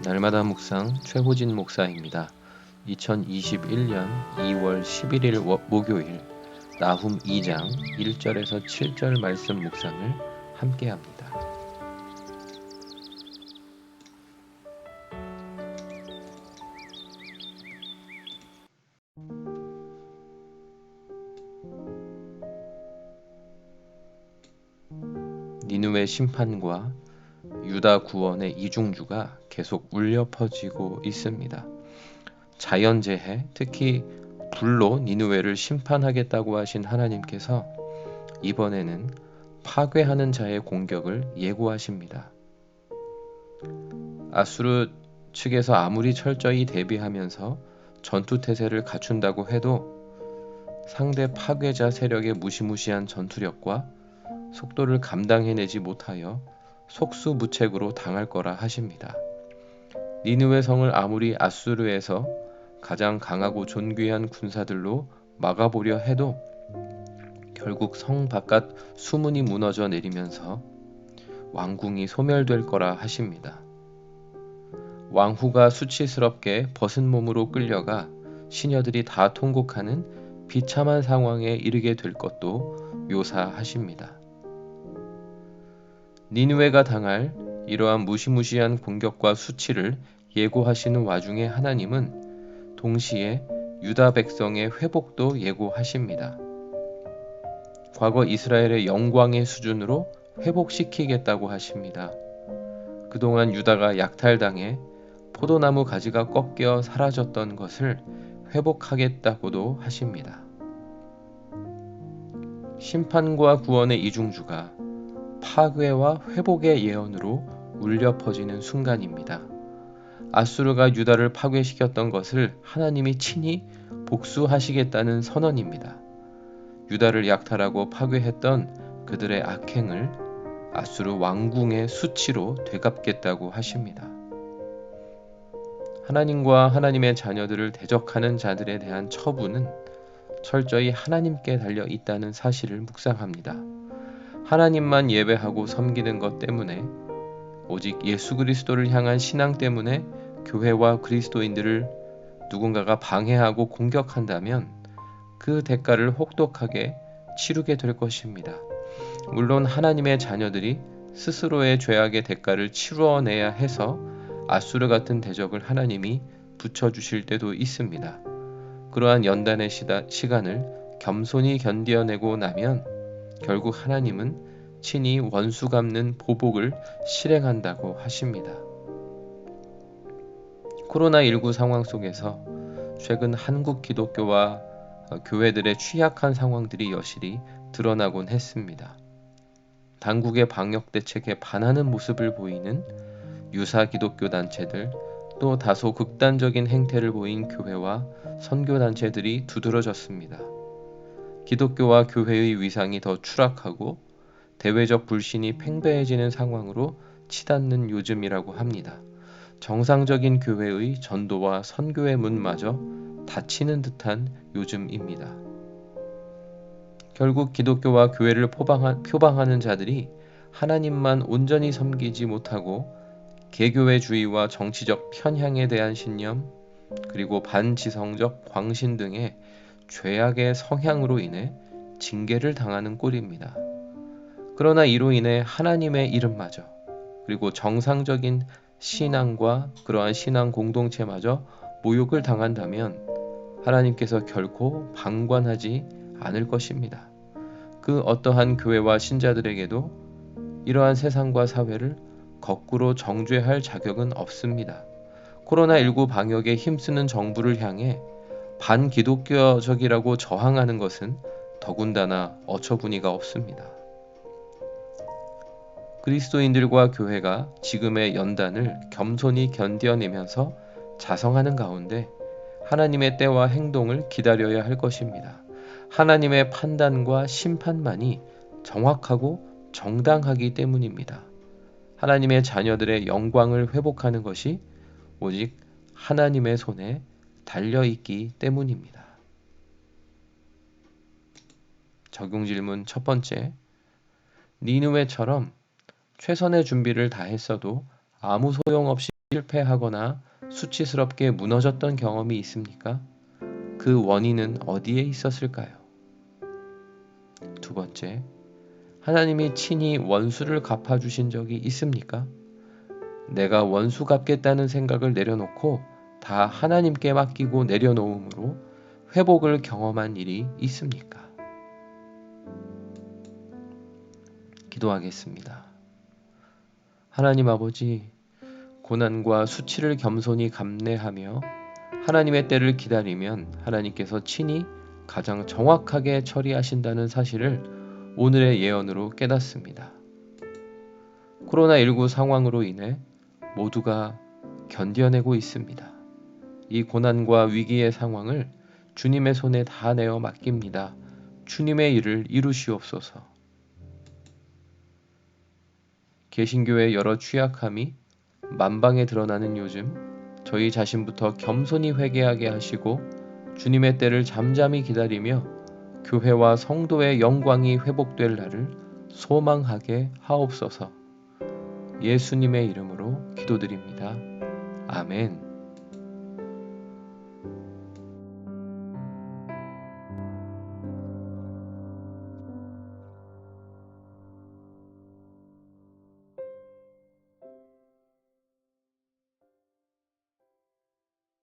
날마다 묵상 최호진 목사입니다. 2021년 2월 11일 목요일 나훔 2장 1절에서 7절 말씀 묵상을 함께합니다. 니느웨 심판과 유다 구원의 이중주가 계속 울려 퍼지고 있습니다. 자연재해, 특히 불로 니느웨를 심판하겠다고 하신 하나님께서 이번에는 파괴하는 자의 공격을 예고하십니다. 아수르 측에서 아무리 철저히 대비하면서 전투태세를 갖춘다고 해도 상대 파괴자 세력의 무시무시한 전투력과 속도를 감당해내지 못하여 속수무책으로 당할 거라 하십니다. 니느웨 성을 아무리 아수르에서 가장 강하고 존귀한 군사들로 막아보려 해도 결국 성 바깥 수문이 무너져 내리면서 왕궁이 소멸될 거라 하십니다. 왕후가 수치스럽게 벗은 몸으로 끌려가 시녀들이 다 통곡하는 비참한 상황에 이르게 될 것도 묘사하십니다. 니느웨가 당할 이러한 무시무시한 공격과 수치를 예고하시는 와중에 하나님은 동시에 유다 백성의 회복도 예고하십니다. 과거 이스라엘의 영광의 수준으로 회복시키겠다고 하십니다. 그동안 유다가 약탈당해 포도나무 가지가 꺾여 사라졌던 것을 회복하겠다고도 하십니다. 심판과 구원의 이중주가 파괴와 회복의 예언으로 울려 퍼지는 순간입니다. 아수르가 유다를 파괴시켰던 것을 하나님이 친히 복수하시겠다는 선언입니다. 유다를 약탈하고 파괴했던 그들의 악행을 아수르 왕궁의 수치로 되갚겠다고 하십니다. 하나님과 하나님의 자녀들을 대적하는 자들에 대한 처분은 철저히 하나님께 달려 있다는 사실을 묵상합니다. 하나님만 예배하고 섬기는 것 때문에, 오직 예수 그리스도를 향한 신앙 때문에 교회와 그리스도인들을 누군가가 방해하고 공격한다면 그 대가를 혹독하게 치르게 될 것입니다. 물론 하나님의 자녀들이 스스로의 죄악의 대가를 치루어내야 해서 아수르 같은 대적을 하나님이 붙여주실 때도 있습니다. 그러한 연단의 시간을 겸손히 견뎌내고 나면 결국 하나님은 친히 원수 갚는 보복을 실행한다고 하십니다. 코로나19 상황 속에서 최근 한국 기독교와 교회들의 취약한 상황들이 여실히 드러나곤 했습니다. 당국의 방역 대책에 반하는 모습을 보이는 유사 기독교 단체들, 또 다소 극단적인 행태를 보인 교회와 선교단체들이 두드러졌습니다. 기독교와 교회의 위상이 더 추락하고 대외적 불신이 팽배해지는 상황으로 치닫는 요즘이라고 합니다. 정상적인 교회의 전도와 선교의 문마저 닫히는 듯한 요즘입니다. 결국 기독교와 교회를 표방하는 자들이 하나님만 온전히 섬기지 못하고 개교회주의와 정치적 편향에 대한 신념, 그리고 반지성적 광신 등의 죄악의 성향으로 인해 징계를 당하는 꼴입니다. 그러나 이로 인해 하나님의 이름마저, 그리고 정상적인 신앙과 그러한 신앙 공동체마저 모욕을 당한다면 하나님께서 결코 방관하지 않을 것입니다. 그 어떠한 교회와 신자들에게도 이러한 세상과 사회를 거꾸로 정죄할 자격은 없습니다. 코로나19 방역에 힘쓰는 정부를 향해 반기독교적이라고 저항하는 것은 더군다나 어처구니가 없습니다. 그리스도인들과 교회가 지금의 연단을 겸손히 견뎌내면서 자성하는 가운데 하나님의 때와 행동을 기다려야 할 것입니다. 하나님의 판단과 심판만이 정확하고 정당하기 때문입니다. 하나님의 자녀들의 영광을 회복하는 것이 오직 하나님의 손에 달려있기 때문입니다. 적용 질문 첫 번째, 니느웨처럼 최선의 준비를 다했어도 아무 소용없이 실패하거나 수치스럽게 무너졌던 경험이 있습니까? 그 원인은 어디에 있었을까요? 두 번째, 하나님이 친히 원수를 갚아주신 적이 있습니까? 내가 원수 갚겠다는 생각을 내려놓고 다 하나님께 맡기고 내려놓음으로 회복을 경험한 일이 있습니까? 기도하겠습니다. 하나님 아버지, 고난과 수치를 겸손히 감내하며 하나님의 때를 기다리면 하나님께서 친히 가장 정확하게 처리하신다는 사실을 오늘의 예언으로 깨닫습니다. 코로나19 상황으로 인해 모두가 견뎌내고 있습니다. 이 고난과 위기의 상황을 주님의 손에 다 내어 맡깁니다. 주님의 일을 이루시옵소서. 개신교의 여러 취약함이 만방에 드러나는 요즘 저희 자신부터 겸손히 회개하게 하시고 주님의 때를 잠잠히 기다리며 교회와 성도의 영광이 회복될 날을 소망하게 하옵소서. 예수님의 이름으로 기도드립니다. 아멘.